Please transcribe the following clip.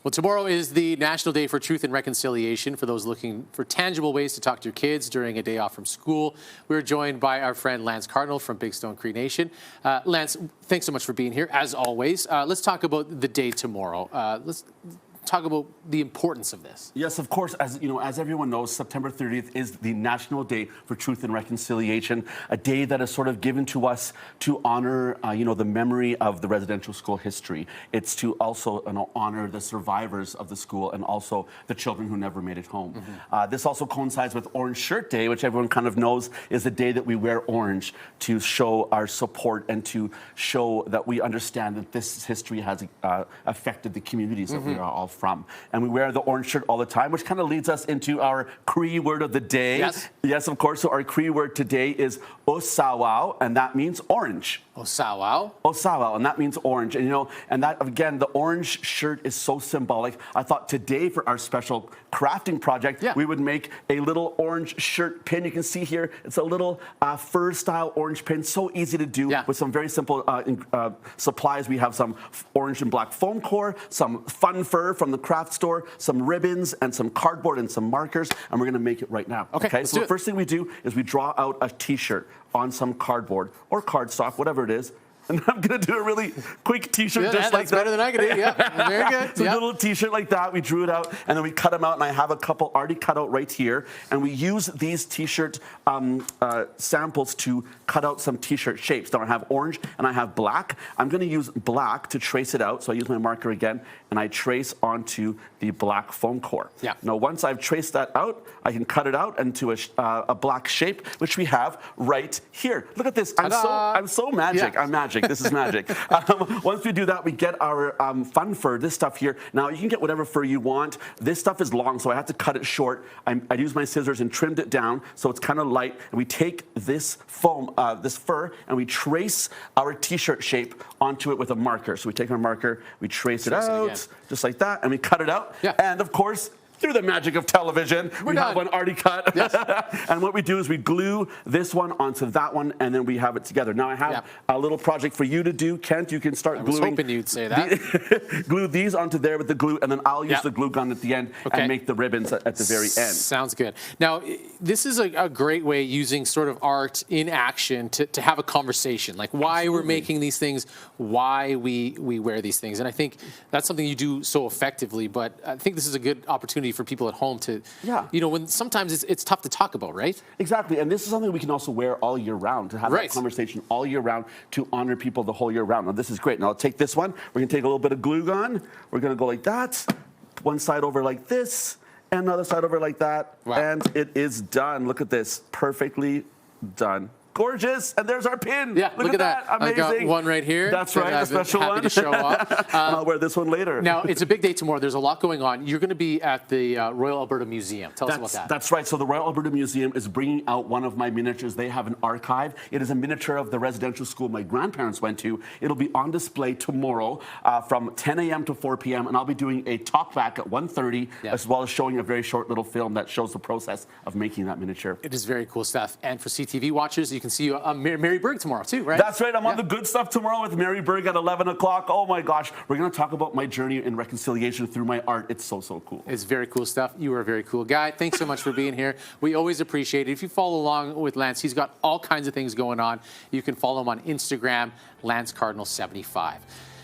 Well, tomorrow is the National Day for Truth and Reconciliation for those looking for tangible ways to talk to your kids during a day off from school. We're joined by our friend Lance Cardinal from Big Stone Cree Nation. Lance, thanks so much for being here, as always. Let's talk about the day tomorrow. Let's talk about the importance of this. Yes, of course. As you know, as everyone knows, September 30th is the National Day for Truth and Reconciliation, a day that is sort of given to us to honor, the memory of the residential school history. It's to also honor the survivors of the school and also the children who never made it home. This also coincides with Orange Shirt Day, which everyone kind of knows is the day that we wear orange to show our support and to show that we understand that this history has affected the communities that we are all from. And we wear the orange shirt all the time, which kind of leads us into our Cree word of the day. Yes, of course. So our Cree word today is osawao, and that means orange. Osawao? Osawao, and that means orange. And that, again, the orange shirt is so symbolic. I thought today for our special crafting project, we would make a little orange shirt pin. You can see here, it's a little fur-style orange pin. So easy to do with some very simple supplies. We have some orange and black foam core, some fun fur from the craft store, some ribbons, and some cardboard and some markers, and we're going to make it right now. Okay, so the first thing we do is we draw out a T-shirt on some cardboard or cardstock, whatever it is. And I'm going to do a really quick T-shirt just like that. That's better than I could do. Yeah, very good. So a little T-shirt like that. We drew it out, and then we cut them out, and I have a couple already cut out right here. And we use these T-shirt samples to cut out some T-shirt shapes. Now I have orange and I have black. I'm going to use black to trace it out. So I use my marker again, and I trace onto the black foam core. Now once I've traced that out, I can cut it out into a black shape, which we have right here. Look at this. I'm so magic. I'm magic. This is magic. Once we do that, we get our fun fur, this stuff here. Now, you can get whatever fur you want. This stuff is long, so I have to cut it short. I used my scissors and trimmed it down, so it's kind of light. And we take this foam, this fur, and we trace our T-shirt shape onto it with a marker. So we take our marker, we trace it out, just like that, and we cut it out. And, of course, through the magic of television, we have one already cut. And what we do is we glue this one onto that one, and then we have it together. Now I have a little project for you to do. Kent, you can start gluing. I was hoping you'd say that. Glue these onto there with the glue, and then I'll use the glue gun at the end and make the ribbons at the very end. Sounds good. Now, this is a great way using sort of art in action to have a conversation, like why we're making these things, why we wear these things. And I think that's something you do so effectively, but I think this is a good opportunity for people at home to, when sometimes it's tough to talk about, right? Exactly, and this is something we can also wear all year round, to have that conversation all year round, to honor people the whole year round. Now, this is great. Now, I'll take this one. We're going to take a little bit of glue gun. We're going to go like that, one side over like this, and another side over like that, and it is done. Look at this, perfectly done. Gorgeous, and there's our pin. Look at that. Amazing. I got one right here. That's right, a special one. Happy to show off. And I'll wear this one later. Now, it's a big day tomorrow. There's a lot going on. You're going to be at the Royal Alberta Museum. Tell us about that. That's right. So the Royal Alberta Museum is bringing out one of my miniatures. They have an archive. It is a miniature of the residential school my grandparents went to. It'll be on display tomorrow from 10 a.m. to 4 p.m. And I'll be doing a talk back at 1:30, as well as showing a very short little film that shows the process of making that miniature. It is very cool stuff. And for CTV watchers, you can see Mary Berg tomorrow too, right? That's right. I'm on the good stuff tomorrow with Mary Berg at 11 o'clock. Oh my gosh. We're going to talk about my journey in reconciliation through my art. It's so cool. It's very cool stuff. You are a very cool guy. Thanks so much for being here. We always appreciate it. If you follow along with Lance, he's got all kinds of things going on. You can follow him on Instagram, Lance Cardinal 75.